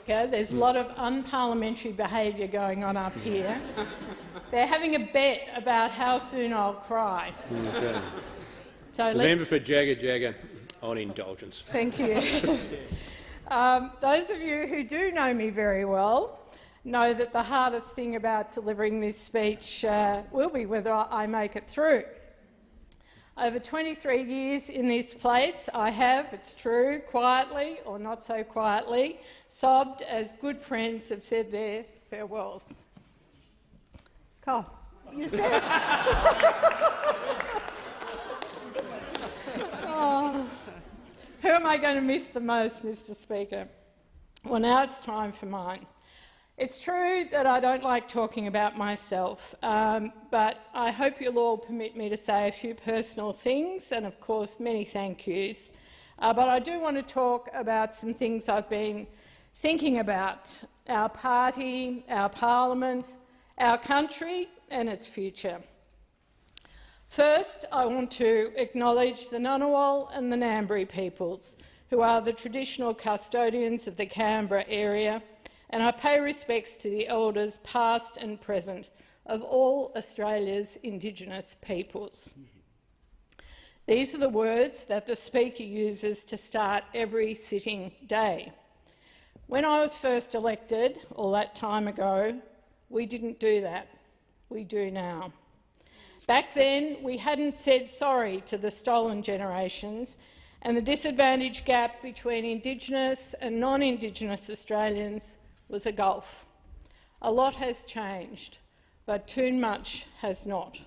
Speaker. There's a lot of unparliamentary behaviour going on up here. They're having a bet about how soon I'll cry. Okay. So the member for Jagga on indulgence. Thank you. Those of you who do know me very well know that the hardest thing about delivering this speech will be whether I make it through. Over 23 years in this place, I have, it's true, quietly or not so quietly, sobbed as good friends have said their farewells. Carl, you said it. Oh, who am I going to miss the most, Mr Speaker? Well, now it's time for mine. It's true that I don't like talking about myself, but I hope you'll all permit me to say a few personal things and, of course, many thank yous. But I do want to talk about some things I've been thinking about: our party, our parliament, our country and its future. First, I want to acknowledge the Ngunnawal and the Ngambri peoples, who are the traditional custodians of the Canberra area, and I pay respects to the elders past and present of all Australia's Indigenous peoples. These are the words that the Speaker uses to start every sitting day. When I was first elected, all that time ago, we didn't do that. We do now. Back then, we hadn't said sorry to the stolen generations, and the disadvantage gap between Indigenous and non-Indigenous Australians was a gulf. A lot has changed, but too much has not.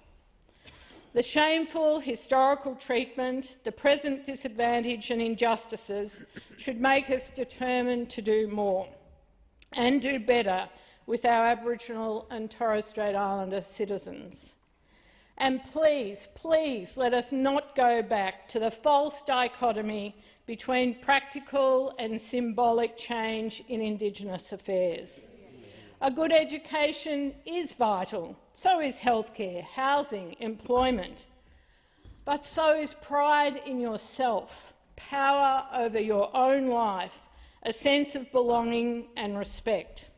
The shameful historical treatment, the present disadvantage and injustices should make us determined to do more and do better with our Aboriginal and Torres Strait Islander citizens. And please, please let us not go back to the false dichotomy between practical and symbolic change in Indigenous affairs. A good education is vital, so is healthcare, housing, employment. But so is pride in yourself, power over your own life, a sense of belonging and respect.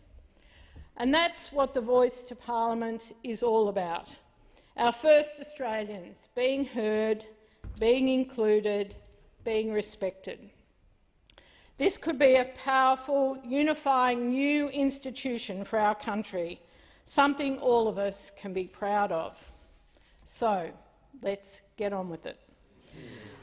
And that's what the Voice to Parliament is all about. Our first Australians being heard, being included, being respected. This could be a powerful, unifying new institution for our country, something all of us can be proud of. So, let's get on with it.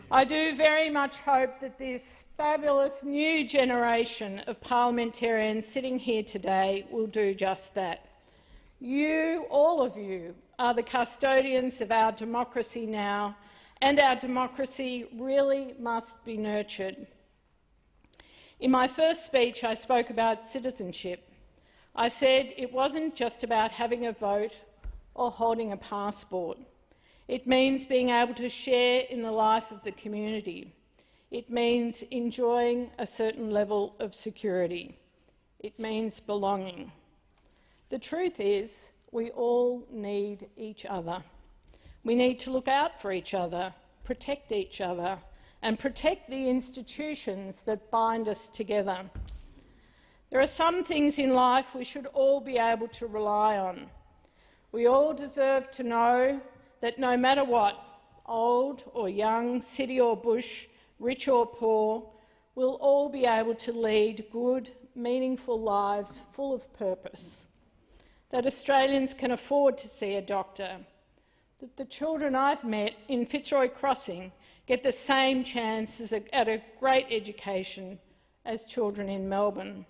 I do very much hope that this fabulous new generation of parliamentarians sitting here today will do just that. You, all of you, are the custodians of our democracy now, and our democracy really must be nurtured. In my first speech, I spoke about citizenship. I said it wasn't just about having a vote or holding a passport. It means being able to share in the life of the community. It means enjoying a certain level of security. It means belonging. The truth is, we all need each other. We need to look out for each other, protect each other, and protect the institutions that bind us together. There are some things in life we should all be able to rely on. We all deserve to know that no matter what, old or young, city or bush, rich or poor, we'll all be able to lead good, meaningful lives full of purpose. That Australians can afford to see a doctor, that the children I've met in Fitzroy Crossing get the same chances at a great education as children in Melbourne,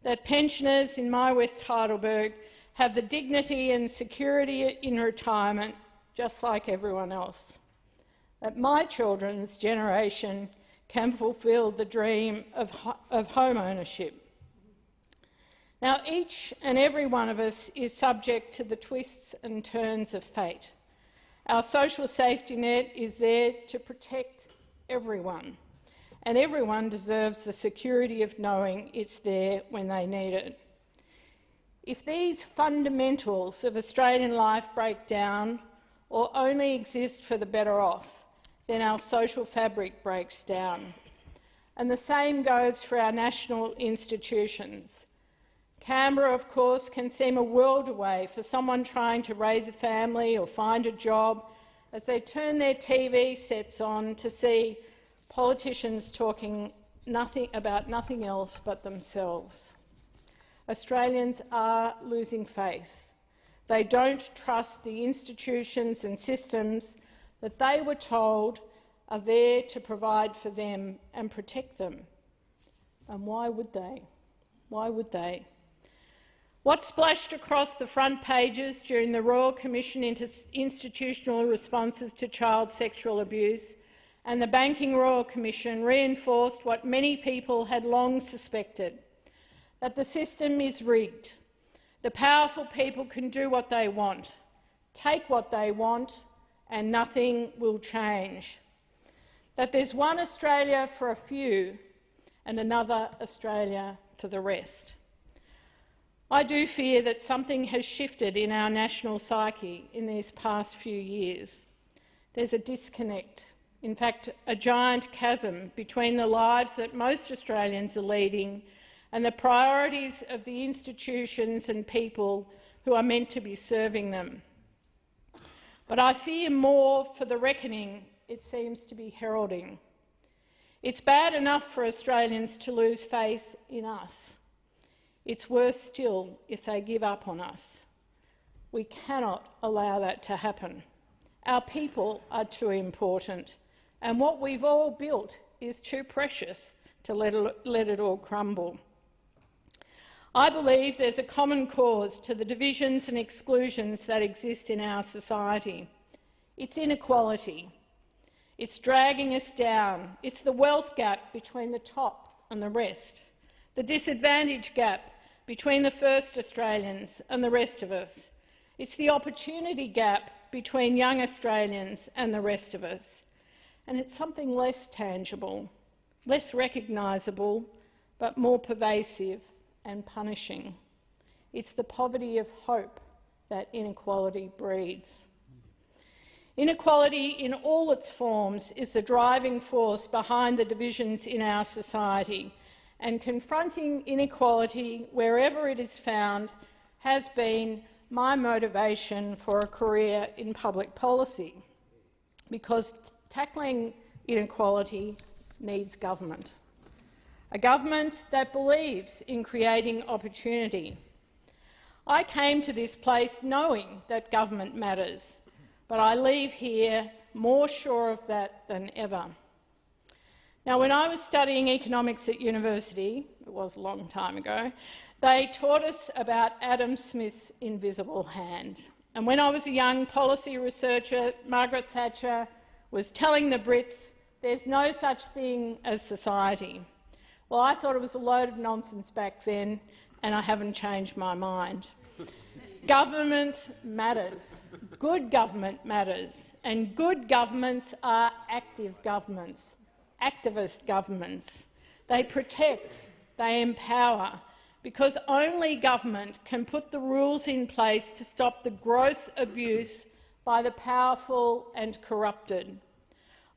that pensioners in my West Heidelberg have the dignity and security in retirement just like everyone else, that my children's generation can fulfil the dream of home ownership. Now, each and every one of us is subject to the twists and turns of fate. Our social safety net is there to protect everyone, and everyone deserves the security of knowing it's there when they need it. If these fundamentals of Australian life break down or only exist for the better off, then our social fabric breaks down. And the same goes for our national institutions. Canberra, of course, can seem a world away for someone trying to raise a family or find a job as they turn their TV sets on to see politicians talking about nothing else but themselves. Australians are losing faith. They don't trust the institutions and systems that they were told are there to provide for them and protect them. And why would they? Why would they? What splashed across the front pages during the Royal Commission into Institutional Responses to Child Sexual Abuse and the Banking Royal Commission reinforced what many people had long suspected, that the system is rigged. The powerful people can do what they want, take what they want, and nothing will change. That there's one Australia for a few and another Australia for the rest. I do fear that something has shifted in our national psyche in these past few years. There's a disconnect, in fact a giant chasm between the lives that most Australians are leading and the priorities of the institutions and people who are meant to be serving them. But I fear more for the reckoning it seems to be heralding. It's bad enough for Australians to lose faith in us. It's worse still if they give up on us. We cannot allow that to happen. Our people are too important, and what we've all built is too precious to let it all crumble. I believe there's a common cause to the divisions and exclusions that exist in our society. It's inequality. It's dragging us down. It's the wealth gap between the top and the rest, the disadvantage gap between the first Australians and the rest of us. It's the opportunity gap between young Australians and the rest of us. And it's something less tangible, less recognisable, but more pervasive and punishing. It's the poverty of hope that inequality breeds. Inequality in all its forms is the driving force behind the divisions in our society, and confronting inequality wherever it is found has been my motivation for a career in public policy, because tackling inequality needs government. A government that believes in creating opportunity. I came to this place knowing that government matters, but I leave here more sure of that than ever. Now, when I was studying economics at university, it was a long time ago, they taught us about Adam Smith's invisible hand. And when I was a young policy researcher, Margaret Thatcher was telling the Brits there's no such thing as society. Well, I thought it was a load of nonsense back then, and I haven't changed my mind. Government matters. Good government matters. And good governments are active governments, activist governments. They protect, they empower, because only government can put the rules in place to stop the gross abuse by the powerful and corrupted.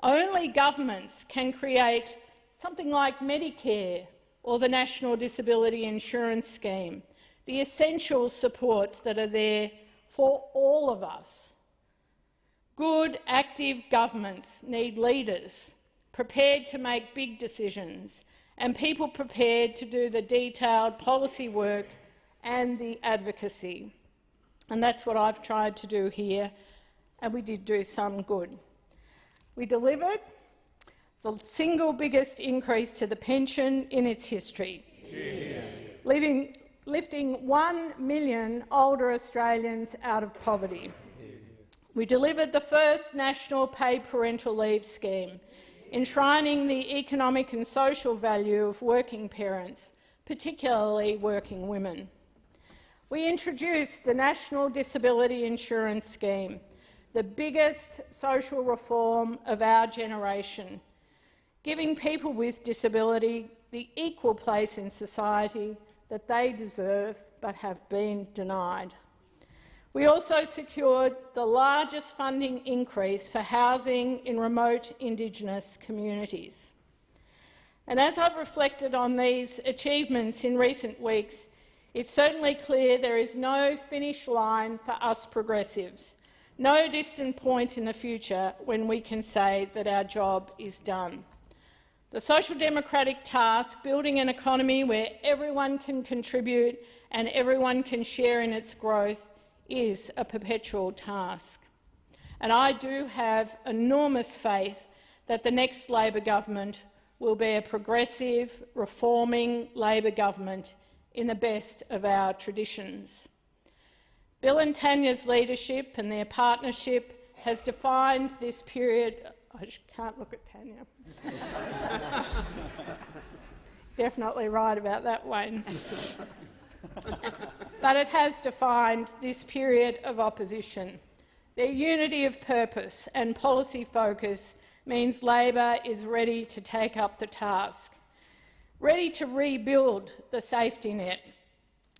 Only governments can create something like Medicare or the National Disability Insurance Scheme, the essential supports that are there for all of us. Good, active governments need leaders prepared to make big decisions and people prepared to do the detailed policy work and the advocacy. And that's what I've tried to do here, and we did do some good. We delivered the single biggest increase to the pension in its history, lifting 1 million older Australians out of poverty. We delivered the first national paid parental leave scheme, enshrining the economic and social value of working parents, particularly working women. We introduced the National Disability Insurance Scheme, the biggest social reform of our generation, giving people with disability the equal place in society that they deserve but have been denied. We also secured the largest funding increase for housing in remote Indigenous communities. And as I've reflected on these achievements in recent weeks, it's certainly clear there is no finish line for us progressives, no distant point in the future when we can say that our job is done. The social democratic task, building an economy where everyone can contribute and everyone can share in its growth, is a perpetual task. And I do have enormous faith that the next Labor government will be a progressive, reforming Labor government in the best of our traditions. Bill and Tanya's leadership and their partnership has defined this period. I can't look at Tanya. Definitely right about that, Wayne. But it has defined this period of opposition. Their unity of purpose and policy focus means Labor is ready to take up the task, ready to rebuild the safety net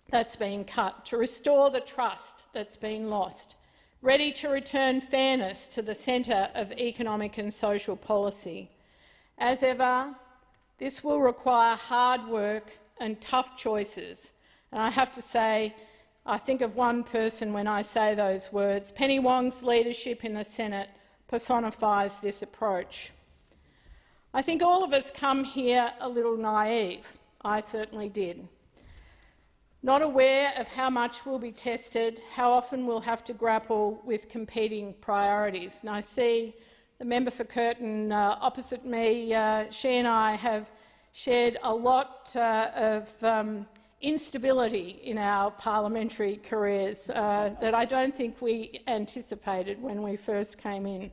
that's been cut, to restore the trust that's been lost, ready to return fairness to the centre of economic and social policy. As ever, this will require hard work and tough choices. And I have to say, I think of one person when I say those words. Penny Wong's leadership in the Senate personifies this approach. I think all of us come here a little naive. I certainly did. Not aware of how much we'll be tested, how often we'll have to grapple with competing priorities. And I see the member for Curtin opposite me. She and I have shared a lot of instability in our parliamentary careers that I don't think we anticipated when we first came in.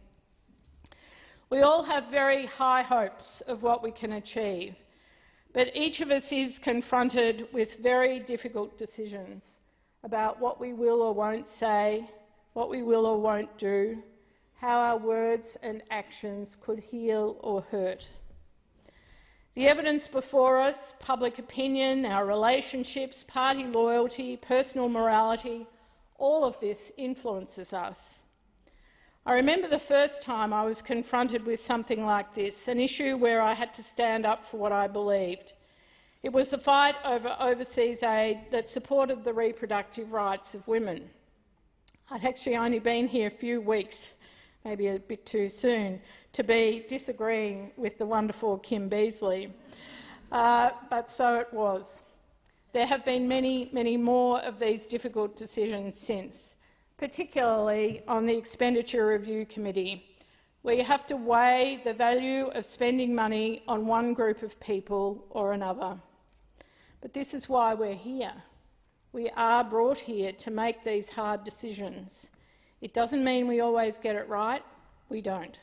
We all have very high hopes of what we can achieve, but each of us is confronted with very difficult decisions about what we will or won't say, what we will or won't do, how our words and actions could heal or hurt. The evidence before us, public opinion, our relationships, party loyalty, personal morality, all of this influences us. I remember the first time I was confronted with something like this, an issue where I had to stand up for what I believed. It was the fight over overseas aid that supported the reproductive rights of women. I'd actually only been here a few weeks, maybe a bit too soon, to be disagreeing with the wonderful Kim Beazley. But so it was. There have been many, many more of these difficult decisions since, particularly on the Expenditure Review Committee, where you have to weigh the value of spending money on one group of people or another. But this is why we're here. We are brought here to make these hard decisions. It doesn't mean we always get it right. We don't.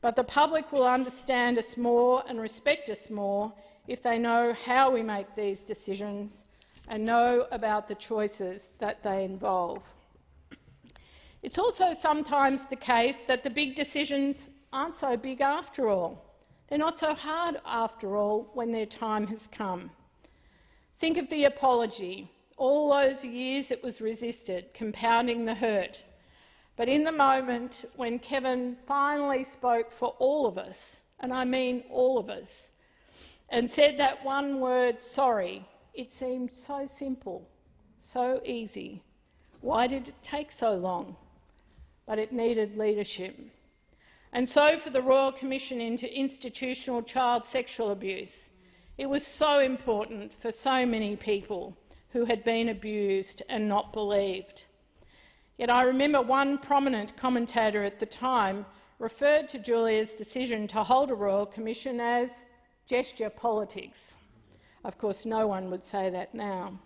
But the public will understand us more and respect us more if they know how we make these decisions and know about the choices that they involve. It's also sometimes the case that the big decisions aren't so big after all. They're not so hard after all when their time has come. Think of the apology. All those years it was resisted, compounding the hurt. But in the moment when Kevin finally spoke for all of us, and I mean all of us, and said that one word, sorry, it seemed so simple, so easy. Why did it take so long? But it needed leadership. And so for the Royal Commission into Institutional Child Sexual Abuse, it was so important for so many people who had been abused and not believed. Yet I remember one prominent commentator at the time referred to Julia's decision to hold a Royal Commission as gesture politics. Of course, no one would say that now.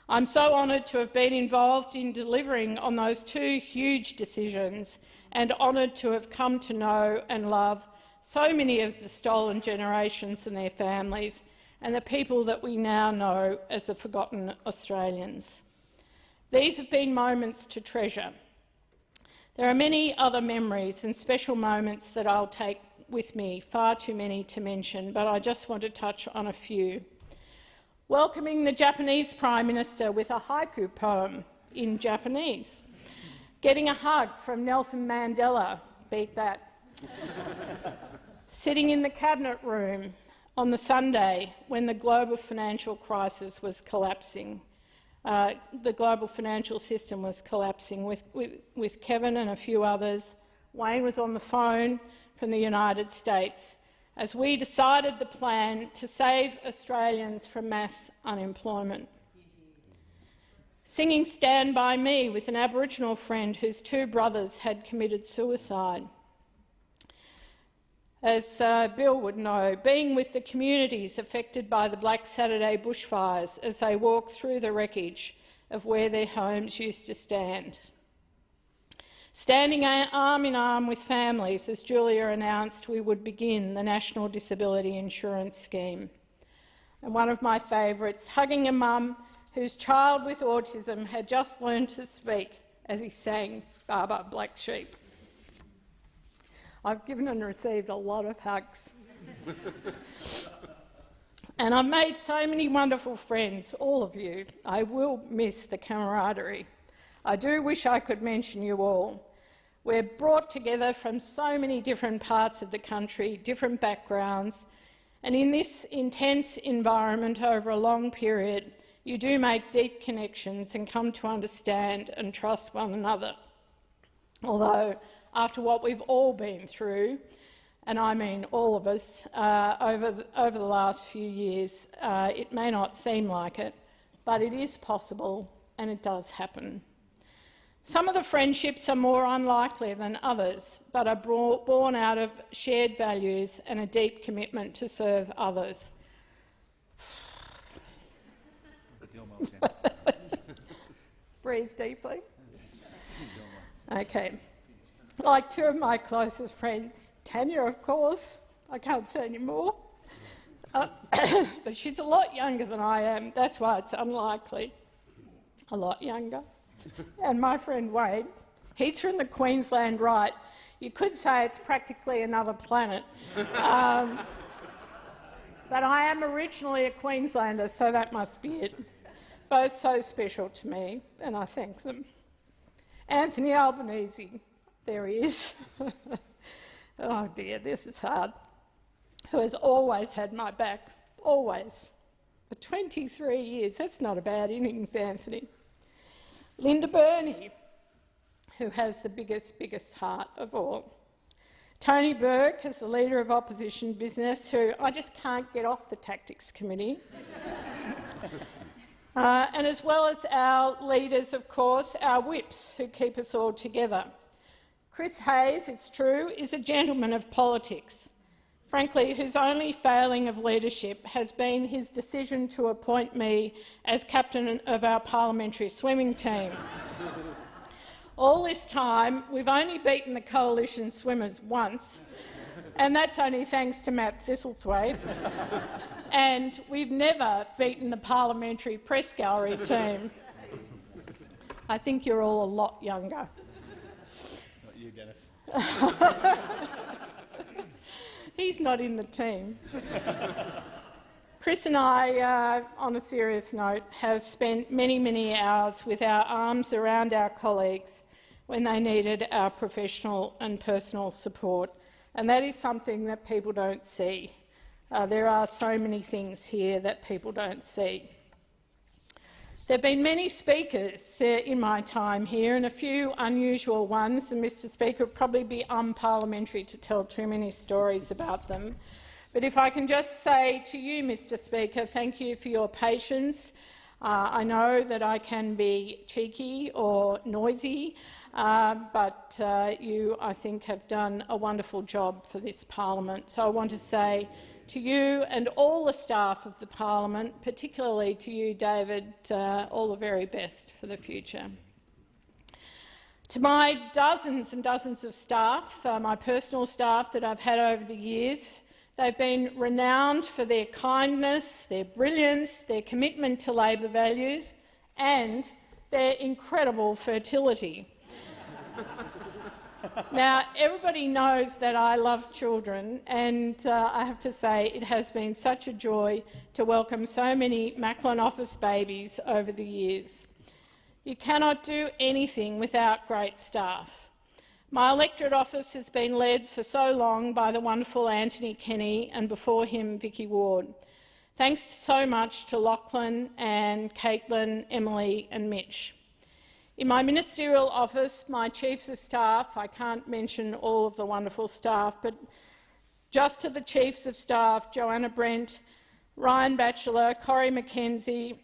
I'm so honoured to have been involved in delivering on those two huge decisions and honoured to have come to know and love so many of the stolen generations and their families and the people that we now know as the forgotten Australians. These have been moments to treasure. There are many other memories and special moments that I'll take with me, far too many to mention, but I just want to touch on a few. Welcoming the Japanese Prime Minister with a haiku poem in Japanese. Getting a hug from Nelson Mandela, beat that. sitting in the cabinet room on the Sunday when the global financial crisis was collapsing. The global financial system was collapsing with Kevin and a few others. Wayne was on the phone from the United States as we decided the plan to save Australians from mass unemployment. Singing Stand By Me with an Aboriginal friend whose two brothers had committed suicide. As Bill would know, being with the communities affected by the Black Saturday bushfires as they walk through the wreckage of where their homes used to stand. Standing arm in arm with families as Julia announced we would begin the National Disability Insurance Scheme. And one of my favourites, hugging a mum whose child with autism had just learned to speak as he sang Baba Black Sheep. I've given and received a lot of hugs. And I've made so many wonderful friends, all of you. I will miss the camaraderie. I do wish I could mention you all. We're brought together from so many different parts of the country, different backgrounds, and in this intense environment over a long period, you do make deep connections and come to understand and trust one another. Although, after what we've all been through, and I mean all of us, over the last few years, it may not seem like it, but it is possible and it does happen. Some of the friendships are more unlikely than others, but are born out of shared values and a deep commitment to serve others. Breathe deeply. Okay. Like two of my closest friends, Tanya, of course, I can't say any more, but she's a lot younger than I am, that's why it's unlikely, a lot younger. And my friend Wade, he's from the Queensland right. You could say it's practically another planet. But I am originally a Queenslander, so that must be it. Both so special to me, and I thank them. Anthony Albanese, there he is. Oh dear, this is hard. Who has always had my back, always. For 23 years, that's not a bad innings, Anthony. Linda Burney, who has the biggest heart of all. Tony Burke, as the leader of opposition business, who I just can't get off the Tactics Committee. And as well as our leaders, of course, our whips, who keep us all together. Chris Hayes, it's true, is a gentleman of politics, frankly, whose only failing of leadership has been his decision to appoint me as captain of our parliamentary swimming team. All this time, we've only beaten the coalition swimmers once, and that's only thanks to Matt Thistlethwaite. And we've never beaten the parliamentary press gallery team. I think you're all a lot younger. Not you, Dennis. He's not in the team. Chris and I, on a serious note, have spent many hours with our arms around our colleagues when they needed our professional and personal support, and that is something that people don't see. There are so many things here that people don't see. There have been many speakers in my time here, and a few unusual ones, and Mr Speaker, it would probably be unparliamentary to tell too many stories about them. But if I can just say to you, Mr Speaker, thank you for your patience. I know that I can be cheeky or noisy, but you, I think, have done a wonderful job for this parliament. So I want to say to you and all the staff of the parliament, particularly to you, David, all the very best for the future. To my dozens and dozens of staff, my personal staff that I've had over the years, they've been renowned for their kindness, their brilliance, their commitment to Labor values and their incredible fertility. Now, everybody knows that I love children, and I have to say it has been such a joy to welcome so many Macklin office babies over the years. You cannot do anything without great staff. My electorate office has been led for so long by the wonderful Anthony Kenny and before him Vicky Ward. Thanks so much to Lachlan, Anne, Caitlin, Emily and Mitch. In my ministerial office, my chiefs of staff, I can't mention all of the wonderful staff, but just to the chiefs of staff, Joanna Brent, Ryan Batchelor, Corrie McKenzie,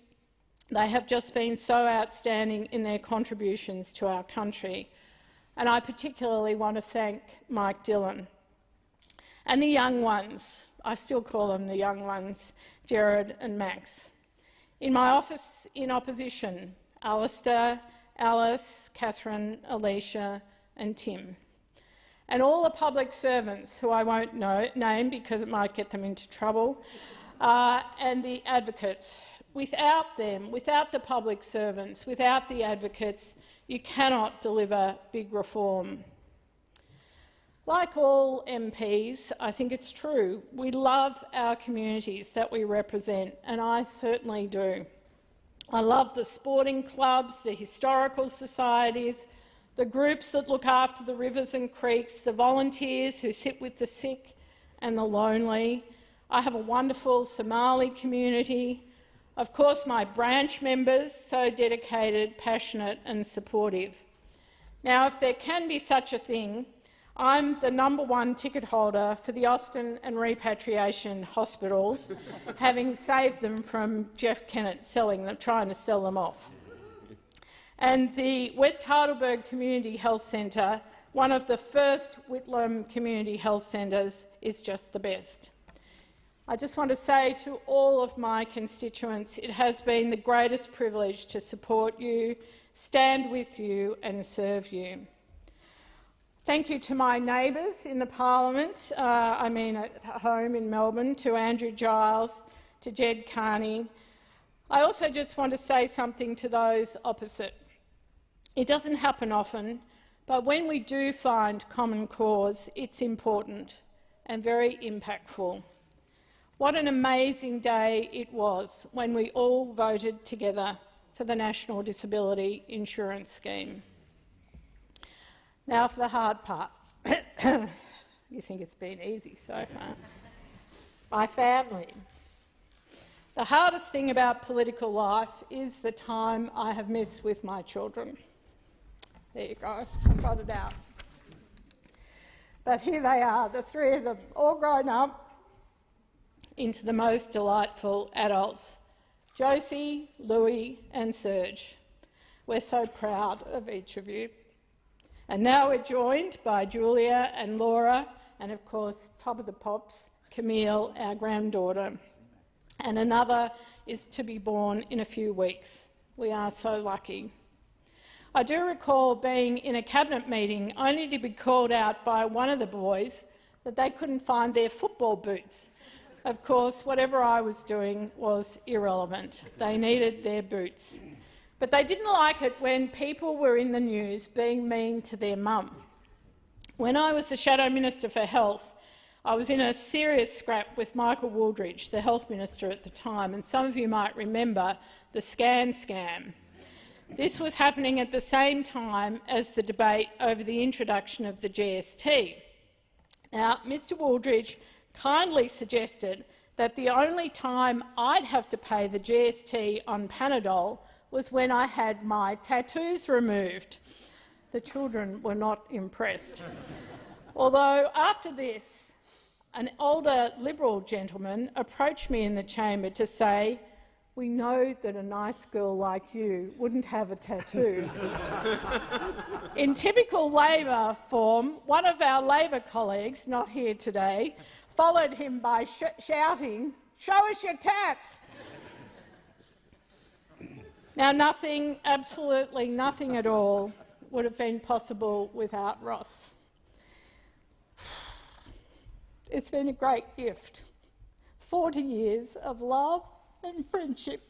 they have just been so outstanding in their contributions to our country. And I particularly want to thank Mike Dillon. And the young ones, I still call them the young ones, Jared and Max. In my office in opposition, Alistair, Alice, Catherine, Alicia and Tim. And all the public servants, who I won't name because it might get them into trouble, and the advocates. Without them, without the public servants, without the advocates, you cannot deliver big reform. Like all MPs, I think it's true, we love our communities that we represent, and I certainly do. I love the sporting clubs, the historical societies, the groups that look after the rivers and creeks, the volunteers who sit with the sick and the lonely. I have a wonderful Somali community. Of course, my branch members, so dedicated, passionate and supportive. Now, if there can be such a thing, I'm the #1 ticket holder for the Austin and Repatriation Hospitals, having saved them from Jeff Kennett trying to sell them off. And the West Heidelberg Community Health Centre, one of the first Whitlam Community Health Centres, is just the best. I just want to say to all of my constituents, it has been the greatest privilege to support you, stand with you and serve you. Thank you to my neighbours in the parliament, at home in Melbourne, to Andrew Giles, to Jed Carney. I also just want to say something to those opposite. It doesn't happen often, but when we do find common cause, it's important and very impactful. What an amazing day it was when we all voted together for the National Disability Insurance Scheme. Now for the hard part. You think it's been easy so far. My family. The hardest thing about political life is the time I have missed with my children. There you go, I got it out. But here they are, the three of them, all grown up into the most delightful adults. Josie, Louis and Serge. We're so proud of each of you. And now we're joined by Julia and Laura and, of course, top of the pops, Camille, our granddaughter. And another is to be born in a few weeks. We are so lucky. I do recall being in a cabinet meeting only to be called out by one of the boys that they couldn't find their football boots. Of course, whatever I was doing was irrelevant. They needed their boots. But they didn't like it when people were in the news being mean to their mum. When I was the Shadow Minister for Health, I was in a serious scrap with Michael Wooldridge, the Health Minister at the time, and some of you might remember the scan scam. This was happening at the same time as the debate over the introduction of the GST. Now, Mr Wooldridge kindly suggested that the only time I'd have to pay the GST on Panadol was when I had my tattoos removed. The children were not impressed. Although after this, an older Liberal gentleman approached me in the chamber to say, "We know that a nice girl like you wouldn't have a tattoo." In typical Labor form, one of our Labor colleagues, not here today, followed him by shouting, "Show us your tats!" Now, nothing, absolutely nothing at all, would have been possible without Ross. It's been a great gift. 40 years of love and friendship.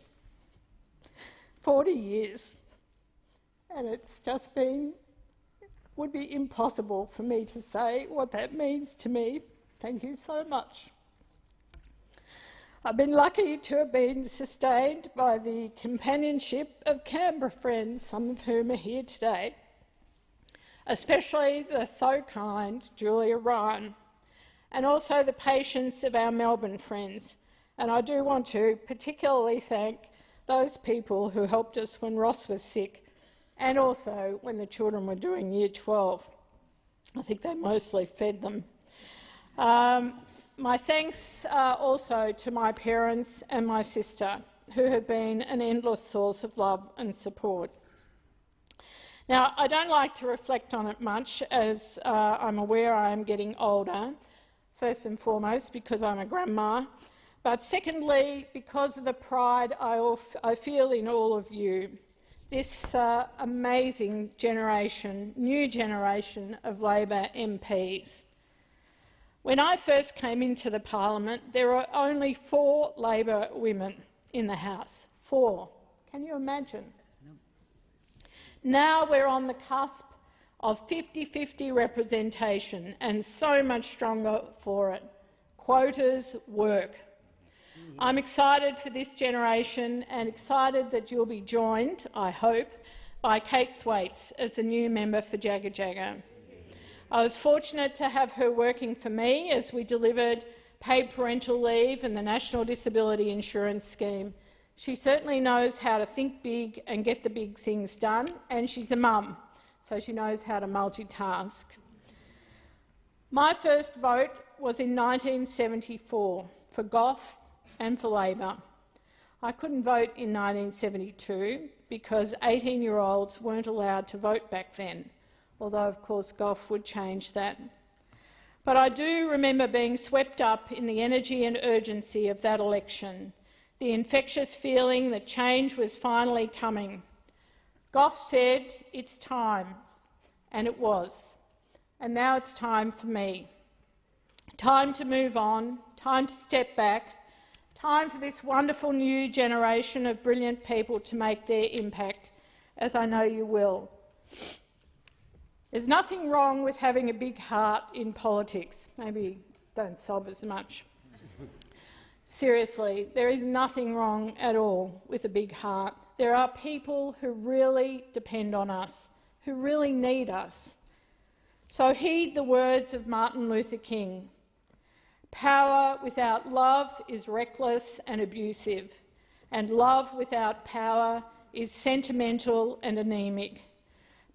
40 years. And it's just would be impossible for me to say what that means to me. Thank you so much. I've been lucky to have been sustained by the companionship of Canberra friends, some of whom are here today. especially the so kind Julia Ryan, and also the patience of our Melbourne friends. And I do want to particularly thank those people who helped us when Ross was sick and also when the children were doing Year 12. I think they mostly fed them. My thanks also to my parents and my sister, who have been an endless source of love and support. Now, I don't like to reflect on it much, as I'm aware I am getting older, first and foremost because I'm a grandma, but secondly because of the pride I feel in all of you, this amazing generation, new generation of Labor MPs. When I first came into the parliament, there were only 4 Labor women in the House. 4. Can you imagine? No. Now we're on the cusp of 50-50 representation, and so much stronger for it. Quotas work. I'm excited for this generation and excited that you'll be joined, I hope, by Kate Thwaites as the new member for Jagga Jagga. I was fortunate to have her working for me as we delivered paid parental leave and the National Disability Insurance Scheme. She certainly knows how to think big and get the big things done, and she's a mum, so she knows how to multitask. My first vote was in 1974 for Gough and for Labor. I couldn't vote in 1972 because 18-year-olds weren't allowed to vote back then, although of course Gough would change that. But I do remember being swept up in the energy and urgency of that election, the infectious feeling that change was finally coming. Gough said, "It's time," and it was. And now it's time for me. Time to move on, time to step back, time for this wonderful new generation of brilliant people to make their impact, as I know you will. There's nothing wrong with having a big heart in politics. Maybe don't sob as much. Seriously, there is nothing wrong at all with a big heart. There are people who really depend on us, who really need us. So heed the words of Martin Luther King. Power without love is reckless and abusive, and love without power is sentimental and anemic.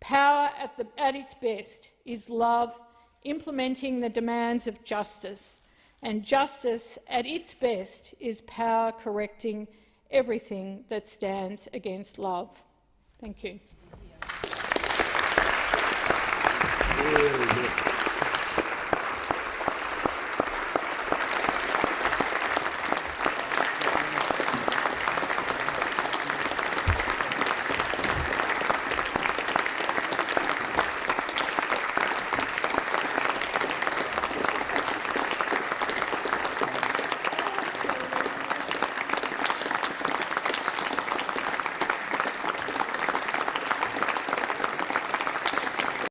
Power at its best is love implementing the demands of justice, and justice at its best is power correcting everything that stands against love. Thank you. Really good.